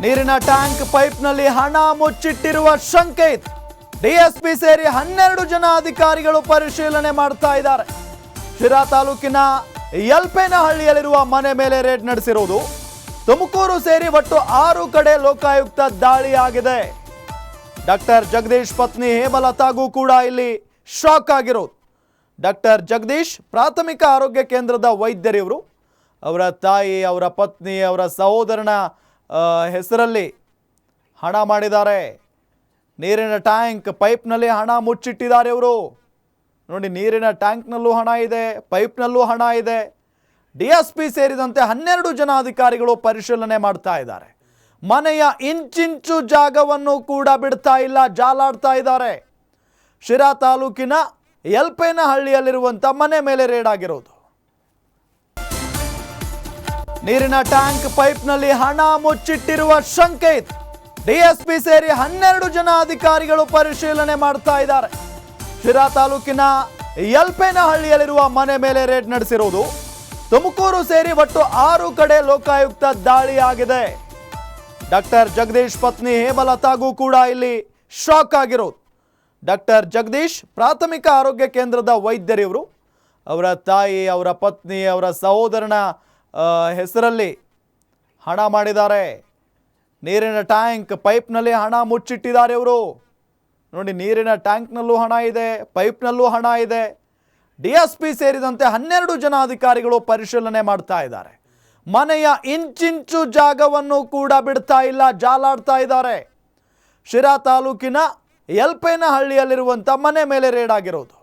ನೀರಿನ ಟ್ಯಾಂಕ್ ಪೈಪ್ನಲ್ಲಿ ಹಣ ಮುಚ್ಚಿಟ್ಟಿರುವ ಶಂಕೆ ಇದೆ. ಡಿಎಸ್ಪಿ ಸೇರಿ 12 ಜನ ಅಧಿಕಾರಿಗಳು ಪರಿಶೀಲನೆ ಮಾಡ್ತಾ ಇದ್ದಾರೆ. ಶಿರಾ ತಾಲೂಕಿನ ಯಲ್ಪೇನಹಳ್ಳಿಯಲ್ಲಿರುವ ಮನೆ ಮೇಲೆ ರೇಡ್ ನಡೆಸಿರುವುದು. ತುಮಕೂರು ಸೇರಿ ಒಟ್ಟು 6 ಕಡೆ ಲೋಕಾಯುಕ್ತ ದಾಳಿಯಾಗಿದೆ. ಡಾಕ್ಟರ್ ಜಗದೀಶ್ ಪತ್ನಿ ಹೇಮಲತಾಗೂ ಕೂಡ ಇಲ್ಲಿ ಶಾಕ್ ಆಗಿರೋದು. ಡಾಕ್ಟರ್ ಜಗದೀಶ್ ಪ್ರಾಥಮಿಕ ಆರೋಗ್ಯ ಕೇಂದ್ರದ ವೈದ್ಯರಿವರು. ಅವರ ತಾಯಿ, ಅವರ ಪತ್ನಿ, ಅವರ ಸಹೋದರನ ಹೆಸರಲ್ಲಿ ಹಣ ಮಾಡಿದ್ದಾರೆ. ನೀರಿನ ಟ್ಯಾಂಕ್ ಪೈಪ್ನಲ್ಲಿ ಹಣ ಮುಚ್ಚಿಟ್ಟಿದ್ದಾರೆ ಇವರು. ನೋಡಿ, ನೀರಿನ ಟ್ಯಾಂಕ್ನಲ್ಲೂ ಹಣ ಇದೆ, ಪೈಪ್ನಲ್ಲೂ ಹಣ ಇದೆ. ಡಿಎಸ್ಪಿ ಸೇರಿದಂತೆ 12 ಜನ ಅಧಿಕಾರಿಗಳು ಪರಿಶೀಲನೆ ಮಾಡ್ತಾ ಇದ್ದಾರೆ. ಮನೆಯ ಇಂಚಿಂಚು ಜಾಗವನ್ನು ಕೂಡ ಬಿಡ್ತಾ ಇಲ್ಲ, ಜಾಲಾಡ್ತಾ ಇದ್ದಾರೆ. ಶಿರಾ ತಾಲೂಕಿನ ಯಲ್ಪೇನಹಳ್ಳಿಯಲ್ಲಿರುವಂಥ ಮನೆ ಮೇಲೆ ರೇಡ್ ಆಗಿರೋದು. ನೀರಿನ ಟ್ಯಾಂಕ್ ಪೈಪ್ನಲ್ಲಿ ಹಣ ಮುಚ್ಚಿಟ್ಟಿರುವ ಶಂಕೆ ಇದೆ. ಡಿಎಸ್ಪಿ ಸೇರಿ 12 ಜನ ಅಧಿಕಾರಿಗಳು ಪರಿಶೀಲನೆ ಮಾಡ್ತಾ ಇದ್ದಾರೆ. ಶಿರಾ ತಾಲೂಕಿನ ಯಲ್ಪೇನಹಳ್ಳಿಯಲ್ಲಿರುವ ಮನೆ ಮೇಲೆ ರೇಡ್ ನಡೆಸಿರುವುದು. ತುಮಕೂರು ಸೇರಿ ಒಟ್ಟು 6 ಕಡೆ ಲೋಕಾಯುಕ್ತ ದಾಳಿಯಾಗಿದೆ. ಡಾಕ್ಟರ್ ಜಗದೀಶ್ ಪತ್ನಿ ಹೇಮಲತಾಗೂ ಕೂಡ ಇಲ್ಲಿ ಶಾಕ್ ಆಗಿರೋದು. ಡಾಕ್ಟರ್ ಜಗದೀಶ್ ಪ್ರಾಥಮಿಕ ಆರೋಗ್ಯ ಕೇಂದ್ರದ ವೈದ್ಯರಿವರು. ಅವರ ತಾಯಿ, ಅವರ ಪತ್ನಿ, ಅವರ ಸಹೋದರನ ಹೆಸರಲ್ಲಿ ಹಣ ಮಾಡಿದ್ದಾರೆ. ನೀರಿನ ಟ್ಯಾಂಕ್ ಪೈಪ್ನಲ್ಲಿ ಹಣ ಮುಚ್ಚಿಟ್ಟಿದ್ದಾರೆ ಇವರು. ನೋಡಿ, ನೀರಿನ ಟ್ಯಾಂಕ್ನಲ್ಲೂ ಹಣ ಇದೆ, ಪೈಪ್ನಲ್ಲೂ ಹಣ ಇದೆ. ಡಿಎಸ್ಪಿ ಸೇರಿದಂತೆ 12 ಜನ ಅಧಿಕಾರಿಗಳು ಪರಿಶೀಲನೆ ಮಾಡ್ತಾ ಇದ್ದಾರೆ. ಮನೆಯ ಇಂಚಿಂಚು ಜಾಗವನ್ನು ಕೂಡ ಬಿಡ್ತಾ ಇಲ್ಲ, ಜಾಲಾಡ್ತಾ ಇದ್ದಾರೆ. ಶಿರಾ ತಾಲೂಕಿನ ಯಲ್ಪೇನಹಳ್ಳಿಯಲ್ಲಿರುವಂಥ ಮನೆ ಮೇಲೆ ರೇಡ್ ಆಗಿರೋದು.